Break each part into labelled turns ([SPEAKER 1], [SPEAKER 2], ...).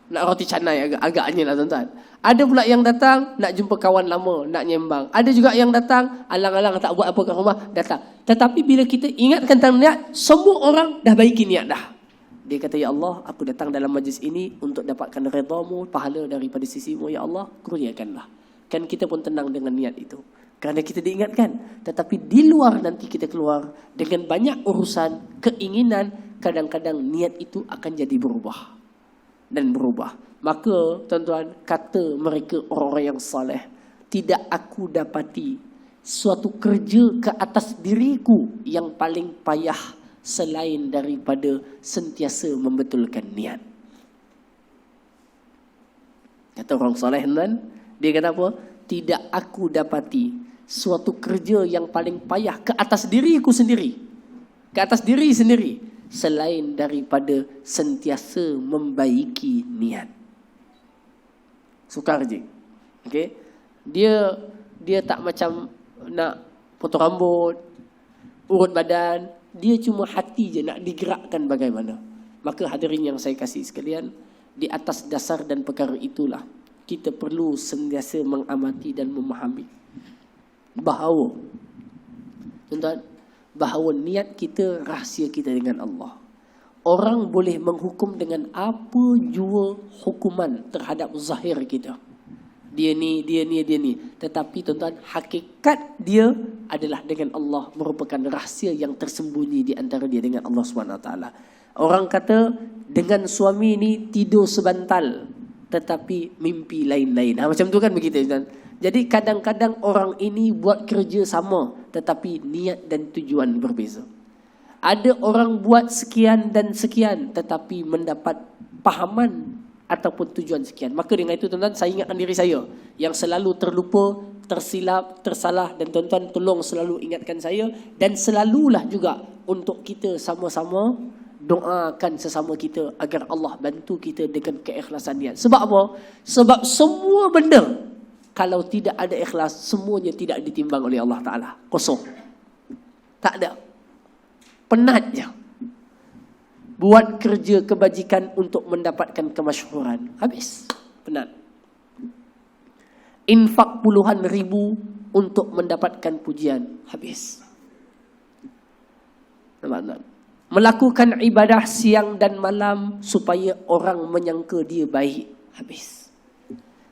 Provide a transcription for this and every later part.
[SPEAKER 1] Nak roti canai agak-agaknya lah tuan-tuan. Ada pula yang datang nak jumpa kawan lama, nak nyembang. Ada juga yang datang alang-alang tak buat apa kat rumah, datang. Tetapi bila kita ingatkan tentang niat, semua orang dah baiki niat dah. Dia kata, ya Allah, aku datang dalam majlis ini untuk dapatkan redha-Mu, pahala daripada sisi-Mu, ya Allah, kurniakanlah. Kan kita pun tenang dengan niat itu. Kerana kita diingatkan. Tetapi di luar nanti kita keluar dengan banyak urusan, keinginan, kadang-kadang niat itu akan jadi berubah. Dan berubah. Maka tuan-tuan, kata mereka orang-orang yang saleh, tidak aku dapati suatu kerja ke atas diriku yang paling payah selain daripada sentiasa membetulkan niat. Kata orang saleh tuan, dia kata apa? Tidak aku dapati suatu kerja yang paling payah ke atas diriku sendiri, ke atas diri sendiri, selain daripada sentiasa membaiki niat. Sukar je. Okay? Dia tak macam nak potong rambut, urut badan. Dia cuma hati je nak digerakkan bagaimana. Maka hadirin yang saya kasih sekalian, di atas dasar dan perkara itulah kita perlu sentiasa mengamati dan memahami bahawa, tuan-tuan, bahawa niat kita rahsia kita dengan Allah. Orang boleh menghukum dengan apa jua hukuman terhadap zahir kita. Dia ni. Tetapi tuan-tuan, hakikat dia adalah dengan Allah, merupakan rahsia yang tersembunyi di antara dia dengan Allah SWT. Orang kata dengan suami ni tidur sebantal, tetapi mimpi lain-lain. Macam tu kan begitu, tuan. Jadi kadang-kadang orang ini buat kerja sama, tetapi niat dan tujuan berbeza. Ada orang buat sekian dan sekian, tetapi mendapat pahaman ataupun tujuan sekian. Maka dengan itu tuan-tuan, saya ingatkan diri saya yang selalu terlupa, tersilap, tersalah. Dan tuan-tuan tolong selalu ingatkan saya. Dan selalulah juga untuk kita sama-sama doakan sesama kita agar Allah bantu kita dengan keikhlasan niat. Sebab apa? Sebab semua benda, kalau tidak ada ikhlas, semuanya tidak ditimbang oleh Allah Ta'ala. Kosong. Tak ada. Penat je. Buat kerja kebajikan untuk mendapatkan kemasyhuran. Habis. Penat. Infak puluhan ribu untuk mendapatkan pujian. Habis. Nampak tak? Melakukan ibadah siang dan malam supaya orang menyangka dia baik. Habis.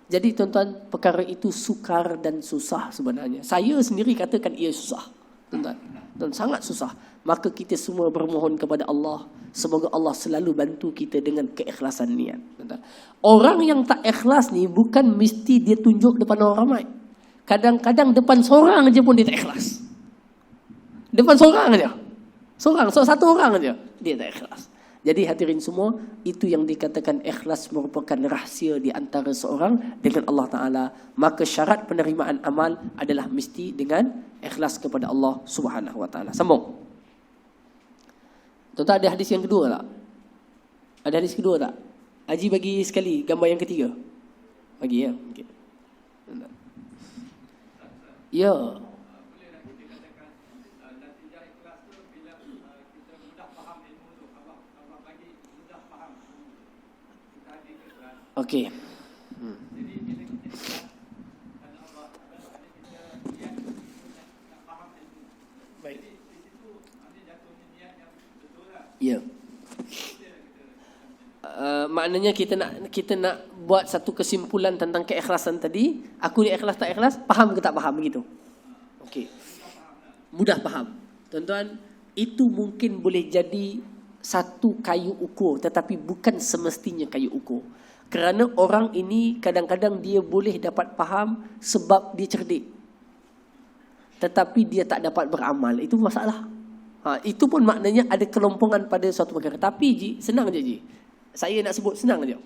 [SPEAKER 1] Jadi tuan-tuan, perkara itu sukar dan susah sebenarnya. Saya sendiri katakan ia susah. Tuan-tuan, dan sangat susah. Maka kita semua bermohon kepada Allah, semoga Allah selalu bantu kita dengan keikhlasan niat. Tuan-tuan, orang yang tak ikhlas ni bukan mesti dia tunjuk depan orang ramai. Kadang-kadang depan seorang aja pun dia tak ikhlas. Depan seorang aja. Satu orang aja dia tak ikhlas. Jadi hadirin semua, itu yang dikatakan ikhlas merupakan rahsia di antara seorang dengan Allah Ta'ala. Maka syarat penerimaan amal adalah mesti dengan ikhlas kepada Allah Subhanahu Wa Ta'ala. Sambung. Tuan-tuan, ada hadis yang kedua tak? Ada hadis kedua tak? Haji bagi sekali gambar yang ketiga. Bagi ya. Okay. Ya. Okey. Baik. Ya. Maknanya kita nak buat satu kesimpulan tentang keikhlasan tadi. Aku ni ikhlas tak ikhlas, faham ke tak faham begitu. Okey. Mudah faham. Tuan-tuan, itu mungkin boleh jadi satu kayu ukur, tetapi bukan semestinya kayu ukur. Kerana orang ini kadang-kadang dia boleh dapat faham sebab dia cerdik, tetapi dia tak dapat beramal. Itu masalah. Itu pun maknanya ada kelompongan pada suatu perkara. Tapi Ji, senang je Ji. Saya nak sebut senang je.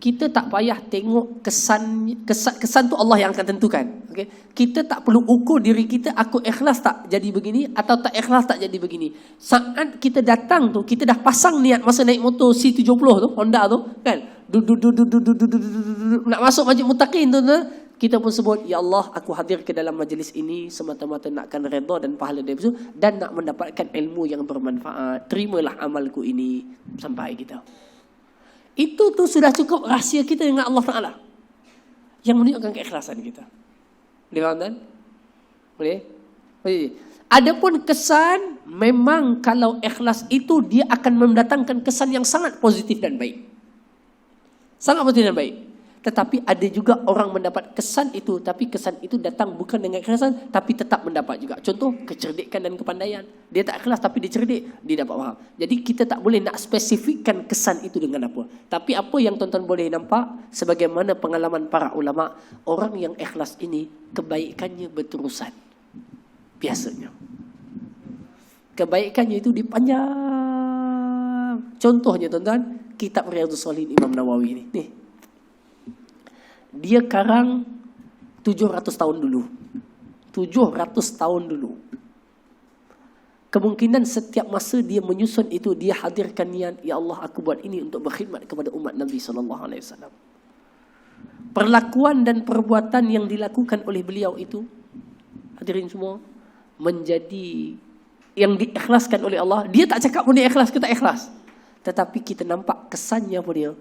[SPEAKER 1] Kita tak payah tengok kesan tu Allah yang akan tentukan. Okay? Kita tak perlu ukur diri kita, aku ikhlas tak jadi begini atau tak ikhlas tak jadi begini. Saat kita datang tu, kita dah pasang niat masa naik motor C70 tu, Honda tu, kan? Nak masuk Masjid Muttaqin tu, kita pun sebut, ya Allah, aku hadir ke dalam majlis ini semata-mata nakkan redha dan pahala dari itu dan nak mendapatkan ilmu yang bermanfaat. Terimalah amalku ini sampai kita. Itu tuh sudah cukup rahsia kita dengan Allah Ta'ala yang menunjukkan keikhlasan kita. Boleh faham kan? Boleh? Adapun kesan, memang kalau ikhlas itu dia akan mendatangkan kesan yang sangat positif dan baik. Sangat positif dan baik. Tetapi ada juga orang mendapat kesan itu, tapi kesan itu datang bukan dengan ikhlasan, tapi tetap mendapat juga. Contoh, kecerdikan dan kepandaian. Dia tak ikhlas tapi dia cerdik, dia dapat faham. Jadi kita tak boleh nak spesifikkan kesan itu dengan apa. Tapi apa yang tuan-tuan boleh nampak, sebagaimana pengalaman para ulama, orang yang ikhlas ini kebaikannya berterusan. Biasanya. Kebaikannya itu dipanjang. Contohnya tuan-tuan, kitab Riyadhus Shalihin Imam Nawawi ini. Nih. Dia karang 700 tahun dulu. 700 tahun dulu. Kemungkinan setiap masa dia menyusun itu, dia hadirkan niat, ya Allah, aku buat ini untuk berkhidmat kepada umat Nabi SAW. Perlakuan dan perbuatan yang dilakukan oleh beliau itu, hadirin semua, menjadi yang diikhlaskan oleh Allah. Dia tak cakap pun dia ikhlas, kita ikhlas. Tetapi kita nampak kesannya pun dia,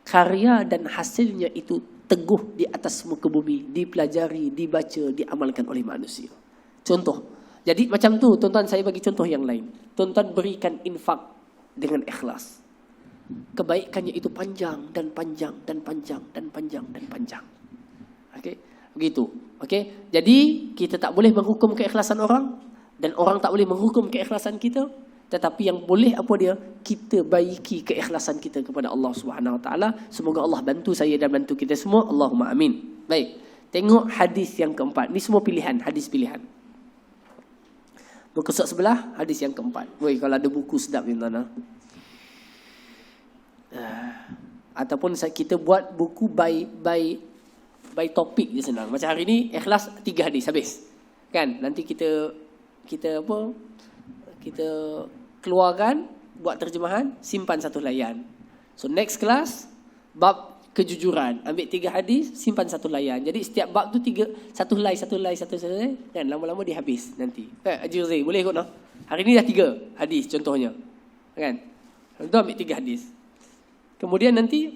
[SPEAKER 1] karya dan hasilnya itu teguh di atas muka bumi, dipelajari, dibaca, diamalkan oleh manusia. Contoh. Jadi macam tu, tuan-tuan, saya bagi contoh yang lain. Tuan-tuan berikan infak dengan ikhlas. Kebaikannya itu panjang dan panjang dan panjang dan panjang dan panjang. Okey, begitu. Okey. Jadi kita tak boleh menghukum keikhlasan orang dan orang tak boleh menghukum keikhlasan kita. Tetapi yang boleh apa dia? Kita baiki keikhlasan kita kepada Allah Subhanahu Wa Taala. Semoga Allah bantu saya dan bantu kita semua. Allahumma amin. Baik. Tengok hadis yang keempat. Ni semua pilihan, hadis pilihan. Muka surat sebelah, hadis yang keempat. Woi, kalau ada buku sedap ni tuan-tuan. Ataupun kita buat buku by topik je senang. Macam hari ni ikhlas 3 hadis habis. Kan? Nanti kita keluarkan, buat terjemahan, simpan satu layan. So next class, bab kejujuran. Ambil 3 hadis, simpan satu layan. Jadi setiap bab tu satu helai, dan lama-lama dia habis nanti. Haji Zai, boleh ikut no? Hari ni dah 3 hadis contohnya. Kan? Contoh ambil 3 hadis. Kemudian nanti,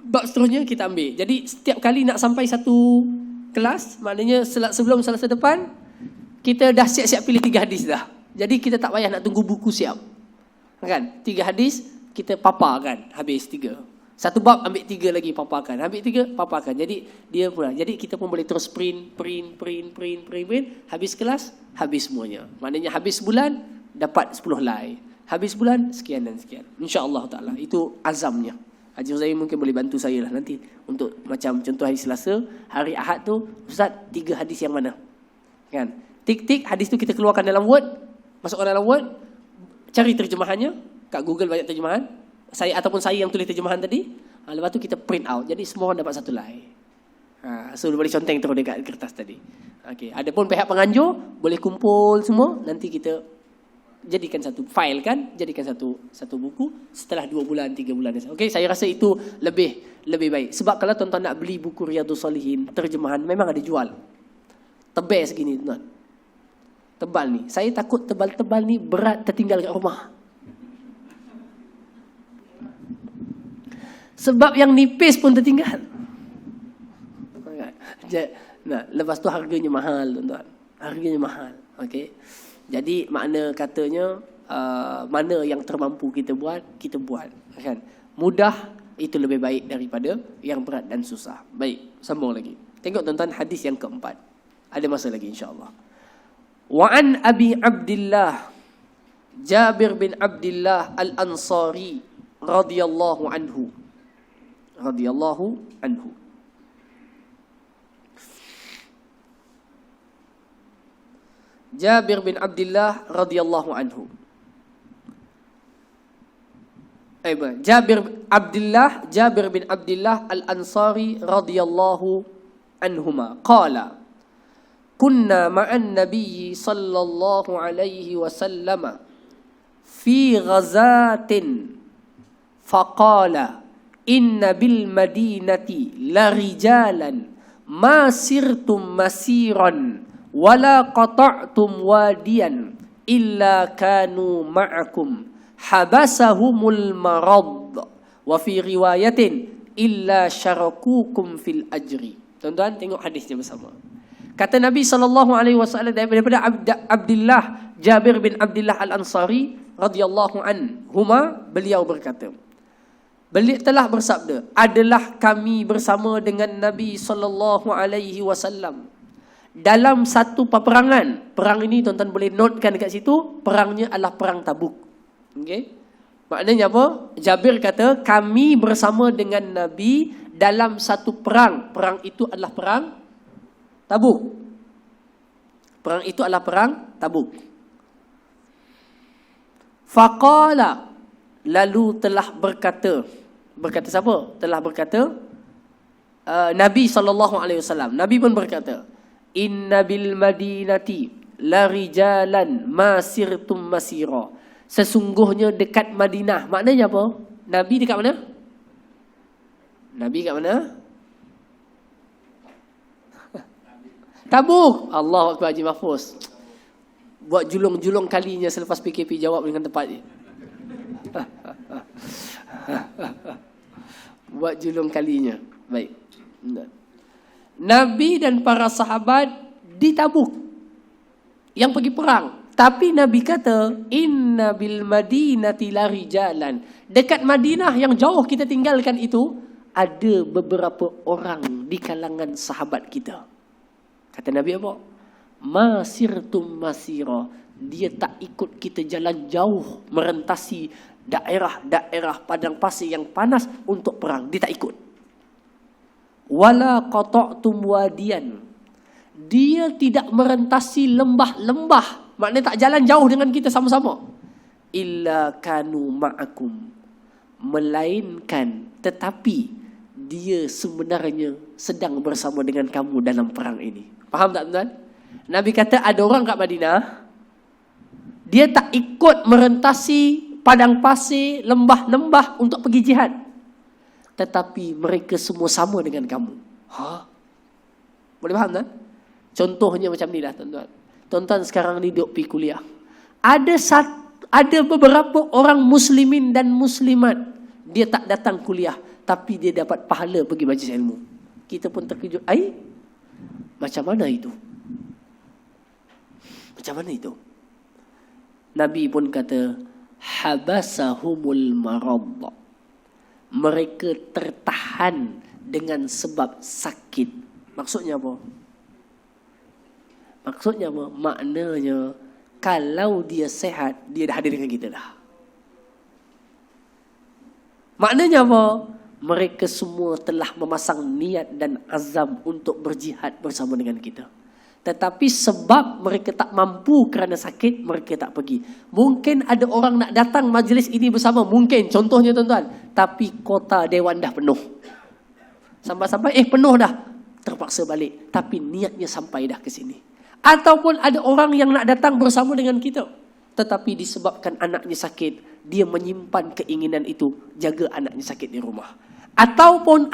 [SPEAKER 1] bab seterusnya kita ambil. Jadi setiap kali nak sampai satu kelas, maknanya sebelum selesai depan, kita dah siap-siap pilih 3 hadis dah. Jadi kita tak payah nak tunggu buku siap. Kan? 3 hadis kita paparkan, habis 3. Satu bab ambil 3 lagi paparkan. Ambil 3 paparkan. Jadi dia pula. Jadi kita pun boleh terus print. Habis kelas, habis semuanya. Maknanya habis bulan dapat 10 helai. Habis bulan sekian dan sekian. Insya-Allah taala. Itu azamnya. Haji Zain mungkin boleh bantu saya lah nanti untuk macam contoh hari Selasa, hari Ahad tu, Ustaz 3 hadis yang mana? Kan? Tik-tik hadis tu kita keluarkan dalam Word. Masukkan dalam Word, cari terjemahannya, kat Google banyak terjemahan. Saya yang tulis terjemahan tadi. Lepas tu kita print out. Jadi semua orang dapat satu helai. So boleh conteng terus dekat kertas tadi. Okey, adapun pihak penganjur boleh kumpul semua, nanti kita jadikan satu file kan, jadikan satu buku setelah 2 bulan, 3 bulan. Okey, saya rasa itu lebih baik. Sebab kalau tuan-tuan nak beli buku Riyadhus Shalihin terjemahan memang ada jual. Tebal segini tuan. Tebal ni. Saya takut tebal-tebal ni berat tertinggal kat rumah. Sebab yang nipis pun tertinggal. Nah, lepas tu harganya mahal, tuan-tuan. Harganya mahal. Okey. Jadi makna katanya mana yang termampu kita buat, kan? Mudah itu lebih baik daripada yang berat dan susah. Baik, sambung lagi. Tengok tuan-tuan hadis yang keempat. Ada masa lagi insya-Allah. Wa an Abi Abdullah Jabir bin Abdullah Al-Ansari radhiyallahu anhu. Jabir bin Abdullah radhiyallahu anhu. Jabir bin Abdullah Al-Ansari radhiyallahu anhuma qala kunna ma'an nabiyyi sallallahu alaihi wasallam fi ghazatin faqala inna bil madinati la rijalan ma sirtum masiran wala qata'tum wadiyan illa kanu ma'akum habasahumul marad Wa fi riwayatin illa syarakukum fil ajri. Tuan-tuan tengok hadisnya bersama. Kata Nabi SAW daripada Abdullah Jabir bin Abdullah Al-Ansari radhiyallahu anhuma, beliau berkata, beliau telah bersabda, adalah kami bersama dengan Nabi SAW dalam satu peperangan. Perang ini tuan-tuan boleh notekan dekat situ, perangnya adalah perang Tabuk. Okey. Maknanya apa? Jabir kata, kami bersama dengan Nabi dalam satu perang. Perang itu adalah perang Tabuk. Perang itu adalah perang Tabuk. Faqala, lalu telah berkata. Berkata siapa? Telah berkata Nabi SAW. Nabi pun berkata, inna bil madinati la rijalan masirtum masira. Sesungguhnya dekat Madinah. Maknanya apa? Nabi dekat mana? Nabi dekat mana? Tabuk. Allahu Akbar, Haji Mahfuz. Buat julung-julung kalinya selepas PKP jawab dengan tepat je. Buat julung kalinya. Baik. Nabi dan para sahabat di Tabuk yang pergi perang. Tapi Nabi kata, inna bil madinati la rijalan. Dekat Madinah yang jauh kita tinggalkan itu, ada beberapa orang di kalangan sahabat kita. Kata Nabi apa? Masirtum masira. Dia tak ikut kita jalan jauh merentasi daerah-daerah padang pasir yang panas untuk perang. Dia tak ikut. Wala qata'tum wadiyan. Dia tidak merentasi lembah-lembah. Maknanya tak jalan jauh dengan kita sama-sama. Illa kanu ma'akum. Melainkan, tetapi dia sebenarnya sedang bersama dengan kamu dalam perang ini. Faham tak tuan? Nabi kata ada orang kat Madinah, dia tak ikut merentasi padang pasir, lembah-lembah untuk pergi jihad. Tetapi mereka semua sama dengan kamu. Boleh faham tak? Contohnya macam ni lah tuan-tuan. Tuan-tuan sekarang ni duduk pergi kuliah. Ada beberapa orang muslimin dan muslimat, dia tak datang kuliah, tapi dia dapat pahala pergi majlis ilmu. Kita pun terkejut. Macam mana itu? Macam mana itu? Nabi pun kata, habasahumul marad. Mereka tertahan dengan sebab sakit. Maksudnya apa? Maksudnya apa? Maknanya, kalau dia sehat, dia dah hadir dengan kita dah. Maknanya apa? Mereka semua telah memasang niat dan azam untuk berjihad bersama dengan kita. Tetapi sebab mereka tak mampu kerana sakit, mereka tak pergi. Mungkin ada orang nak datang majlis ini bersama. Mungkin, contohnya tuan-tuan. Tapi kota Dewan dah penuh. Sampai-sampai, penuh dah. Terpaksa balik. Tapi niatnya sampai dah ke sini. Ataupun ada orang yang nak datang bersama dengan kita, tetapi disebabkan anaknya sakit, dia menyimpan keinginan itu, jaga anaknya sakit di rumah. Ataupun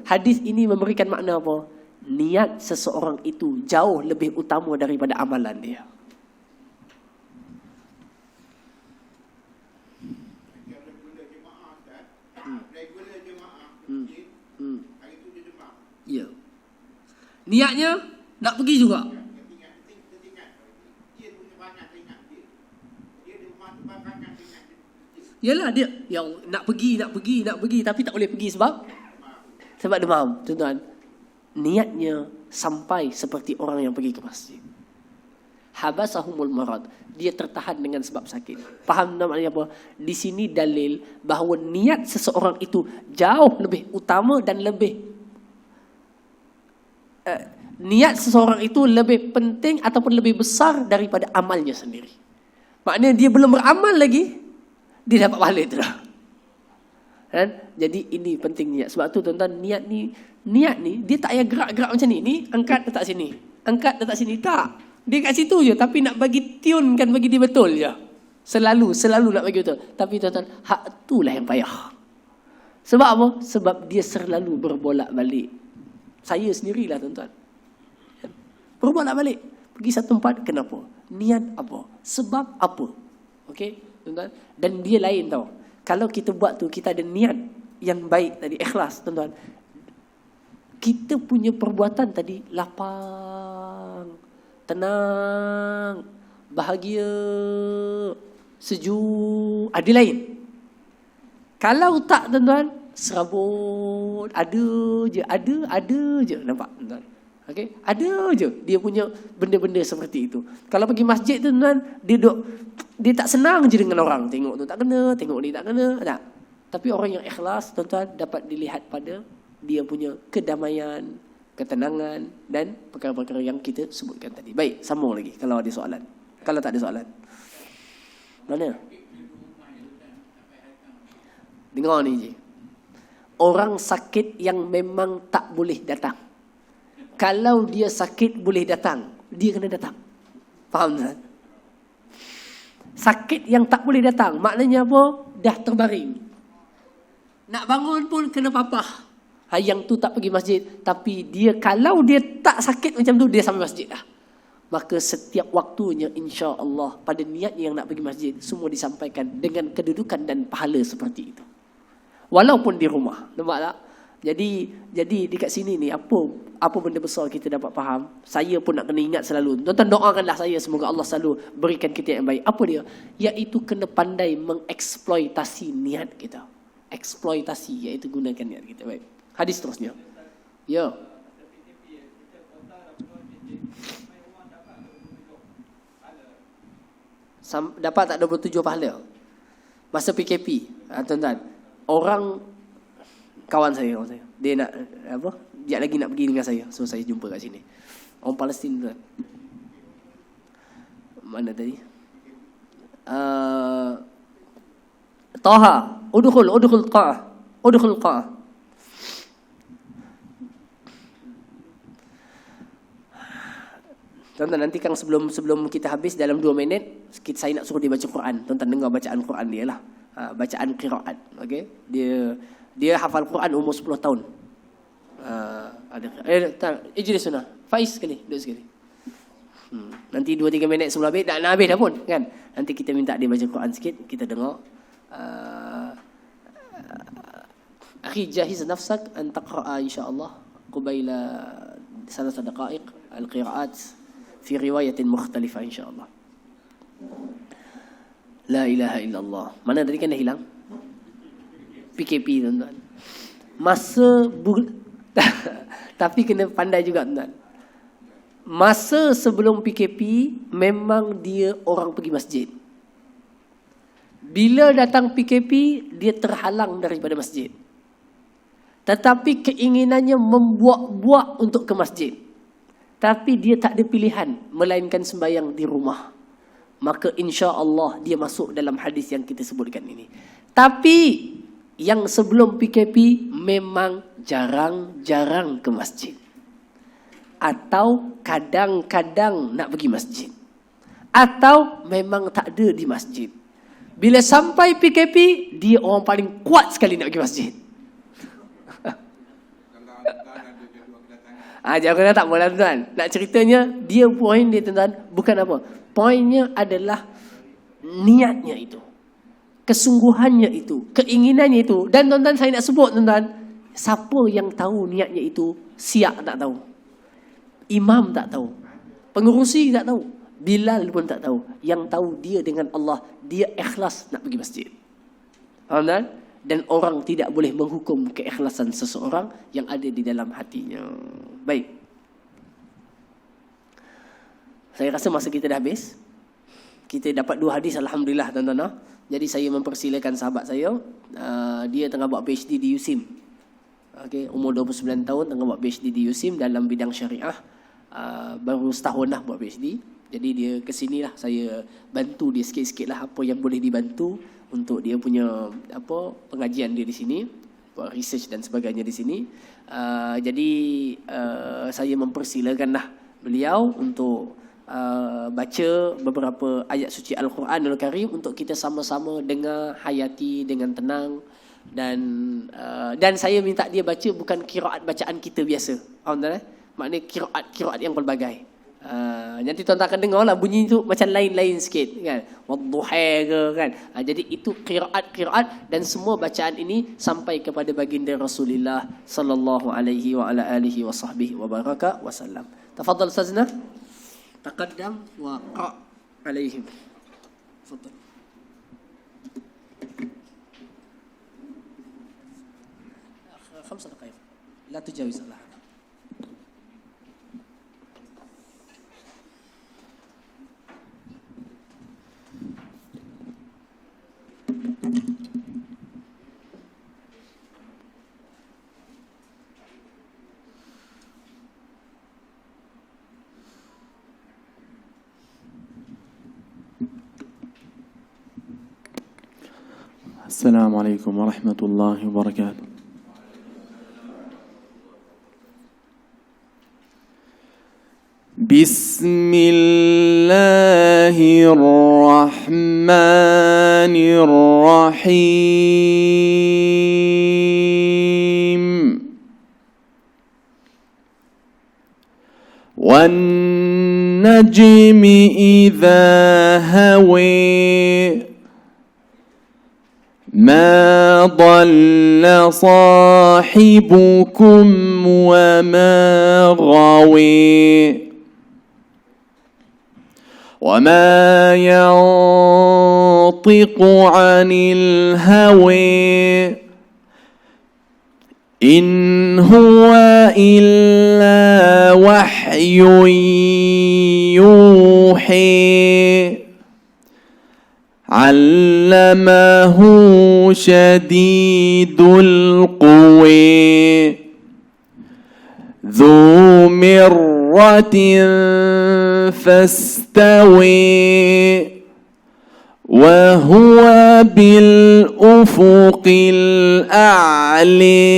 [SPEAKER 1] hadis ini memberikan makna apa? Niat seseorang itu jauh lebih utama daripada amalan dia. Ya. Niatnya nak pergi juga. Yalah dia yang nak pergi tapi tak boleh pergi sebab demam, tuan-tuan. Niatnya sampai seperti orang yang pergi ke masjid. Habasahumul marad. Dia tertahan dengan sebab sakit. Faham namanya apa? Di sini dalil bahawa niat seseorang itu jauh lebih utama dan lebih niat seseorang itu lebih penting ataupun lebih besar daripada amalnya sendiri. Maknanya dia belum beramal lagi, dia dapat pahala itu dah. Kan? Jadi ini penting niat. Sebab tu tuan-tuan, niat ni dia tak payah gerak-gerak macam ni. Ni angkat letak sini, angkat letak sini. Tak. Dia kat situ je, tapi nak bagi tune kan, bagi dia betul je. Selalu nak bagi betul. Tapi tuan-tuan, hak itulah yang payah. Sebab apa? Sebab dia selalu berbolak-balik. Saya sendirilah tuan-tuan. Berbolak-balik. Pergi satu tempat, kenapa? Niat apa? Sebab apa? Okey, tuan-tuan. Dan dia lain tau. kalau kita buat tu, kita ada niat yang baik tadi, ikhlas tuan-tuan, kita punya perbuatan tadi lapang, tenang, bahagia, sejuk, ada lain. Kalau tak tuan-tuan, serabut, ada je, nampak tuan-tuan? Okay? Ada je dia punya benda-benda seperti itu. Kalau pergi masjid tu tuan, dia tak senang je dengan orang. Tengok tu tak kena, tengok ni tak kena, tak. Tapi orang yang ikhlas tuan-tuan dapat dilihat pada dia punya kedamaian, ketenangan dan perkara-perkara yang kita sebutkan tadi. Baik, sambung lagi kalau ada soalan. Kalau tak ada soalan. Mana? Dengar ni je. Orang sakit yang memang tak boleh datang. Kalau dia sakit boleh datang, dia kena datang. Faham tak? Sakit yang tak boleh datang, maknanya apa? Dah terbaring. Nak bangun pun kena papah. Yang tu tak pergi masjid. Tapi dia, kalau dia tak sakit macam tu, dia sampai masjid dah. Maka setiap waktunya insya-Allah pada niatnya yang nak pergi masjid, semua disampaikan dengan kedudukan dan pahala seperti itu. Walaupun di rumah. Nampak tak? Jadi dekat sini ni apa benda besar kita dapat faham. Saya pun nak kena ingat selalu. Tuan-tuan doakanlah saya semoga Allah selalu berikan kita yang baik. Apa dia? Iaitu kena pandai mengeksploitasi niat kita. Eksploitasi iaitu gunakan niat kita. Baik. Hadis terusnya. Ya. Dapat tak 27 pahala? Masa PKP, tuan-tuan. Orang kawan saya, dia nak apa? Dia lagi nak pergi dengan saya. So saya jumpa kat sini. Orang Palestin tu. Mana tadi? Taha, udkhul qa'ah. Udkhul qa'ah. Tuan-tuan, nanti kan sebelum kita habis dalam 2 minit, saya nak suruh dia baca Quran. Tuan-tuan dengar bacaan Quran dia lah. Bacaan qiraat. Okey? Dia hafal Quran umur 10 tahun. Ijlis sunnah. Faiz sekali, duduk sekali. Nanti 2-3 minit sebelum habis, nak habis dah pun kan. Nanti kita minta dia baca Quran sikit, kita dengar. Akhi, jahiz nafsak an taqra'a insya-Allah qabaila 3 daqaiq al-qira'at fi riwayatin mukhtalifah insya-Allah. La ilaha illallah. Mana tadi kan dah hilang? PKP tuan-tuan. Tapi kena pandai juga tuan-tuan. Masa sebelum PKP memang dia orang pergi masjid. Bila datang PKP dia terhalang daripada masjid. Tetapi keinginannya membuat untuk ke masjid. Tapi dia tak ada pilihan melainkan sembahyang di rumah. Maka insya-Allah dia masuk dalam hadis yang kita sebutkan ini. Tapi yang sebelum PKP memang jarang-jarang ke masjid. Atau kadang-kadang nak pergi masjid. Atau memang tak ada di masjid. Bila sampai PKP, dia orang paling kuat sekali nak pergi masjid. Jangan tak boleh tuan. Nak ceritanya, dia poin dia tuan, bukan apa. Poinnya adalah niatnya itu. Kesungguhannya itu, keinginannya itu. Dan tuan-tuan saya nak sebut tuan-tuan, siapa yang tahu niatnya itu, siap tak tahu. Imam tak tahu. Pengurusi tak tahu. Bilal pun tak tahu. Yang tahu dia dengan Allah, dia ikhlas nak pergi masjid. Faham tak? Dan orang tidak boleh menghukum keikhlasan seseorang yang ada di dalam hatinya. Baik. Saya rasa masa kita dah habis. Kita dapat 2 hadis alhamdulillah tuan-tuan. Jadi saya mempersilakan sahabat saya, dia tengah buat PhD di USIM. Okey, umur 29 tahun tengah buat PhD di USIM dalam bidang syariah. Baru setahun dah buat PhD. Jadi dia ke sinilah, saya bantu dia sikit-sikit lah apa yang boleh dibantu untuk dia punya pengajian dia di sini, buat research dan sebagainya di sini. Jadi saya mempersilakanlah beliau untuk baca beberapa ayat suci Al-Quranul Karim untuk kita sama-sama dengar, hayati dengan tenang. Dan saya minta dia baca bukan qiraat bacaan kita biasa. Faham tak? Maknanya qiraat yang pelbagai. Nanti tuan akan dengar lah bunyi itu macam lain-lain sikit kan. Wadduha ke kan. Jadi itu qiraat dan semua bacaan ini sampai kepada baginda Rasulullah sallallahu alaihi wa ala alihi wa sahbihi wa baraka wasallam. Tafadhal ustazna. Taqaddam wa qa alaihim. Tafadhal. خمس دقائق لا تجاوز الله.
[SPEAKER 2] السلام عليكم ورحمة الله وبركاته. بسم الله الرحمن الرحيم. والنجم إذا هوي ما ضل صاحبكم وما غوي وما ينطق عن الهوى إن هو إلا وحي يوحي علمه شديد القوى ذو مرة فاستوي وهو بالأفق الأعلى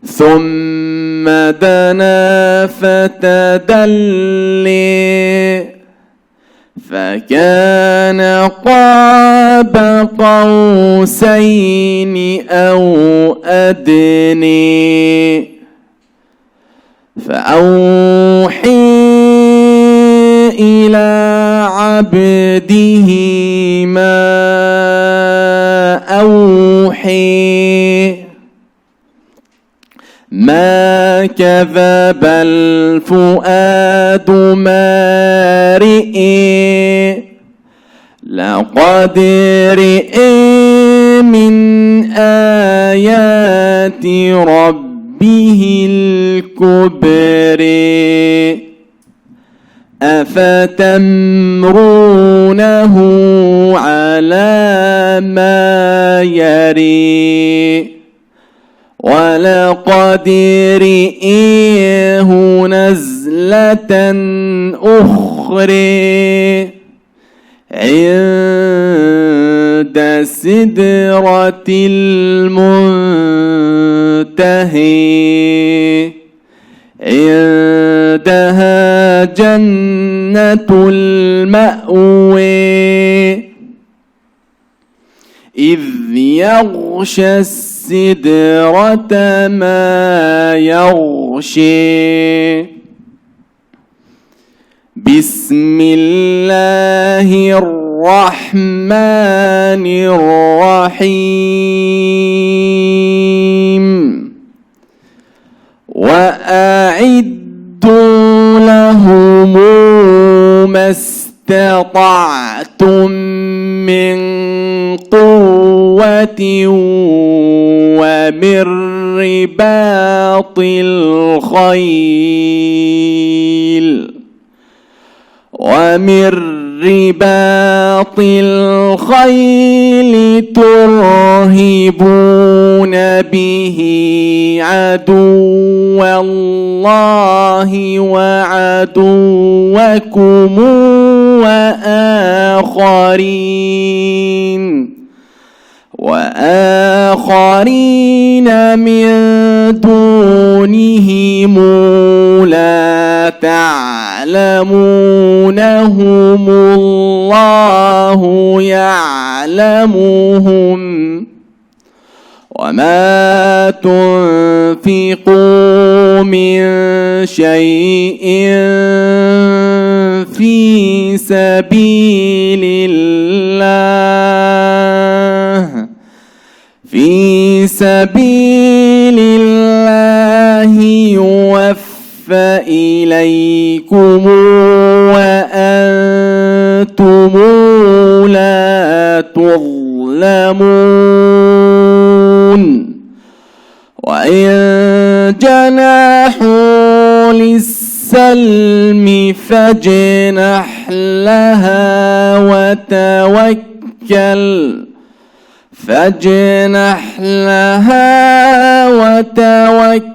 [SPEAKER 2] ثم دنا فتدلي فكان قاب قوسين أو أدني فأوحي إلى عبده ما أوحي ما كذب الفؤاد ما رئي لقد رئي من آيات ربه الكبر أفتمرونه على ما يري ولقد رئيه نزلة أخرى عند سدرة المنتهى عندها جنة المأوى إذ يغشى السدرة ما يغشي بسم الله الرحمن الرحيم وأعدوا لهم ما استطعتم من قوة ومن رباط الخيل ترهبون به عدو الله وعدوكم وآخرين من دونهم لا تعلمونهم الله يعلمهم وما تنفقوا من شيء في سبيل الله يوفى إليكم وأنتم لا تظلمون وإن جنحوا للسلم فاجنح لها وتوكل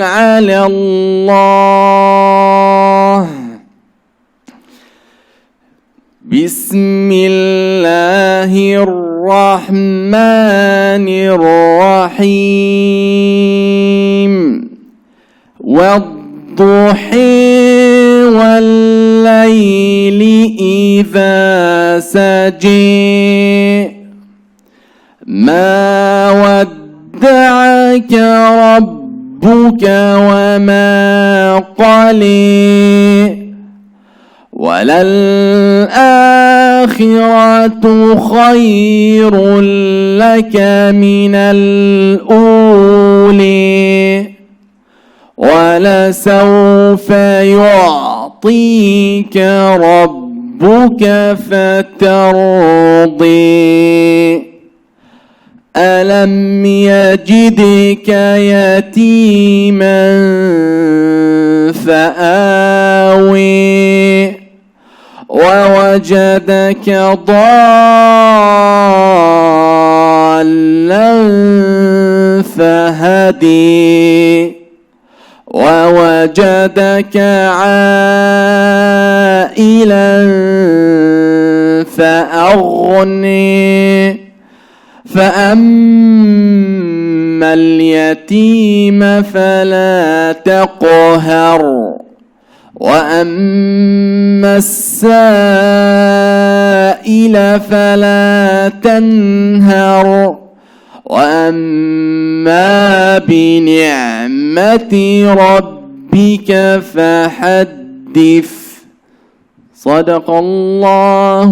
[SPEAKER 2] على الله. بسم الله الرحمن الرحيم. والضحى والليل إذا سجى ما ودعك ربك وما قلى وللآخرة خير لك من الأولى ولسوف يعطيك ربك فترضي. ألم يجدك يتيما فآوي ووجدك ضالا فهدي ووجدك عائلا فأغني فأما اليتيم فلا تقهر وأما السائل فلا تنهر وأما بنعمة ربك فحدث. صدق الله.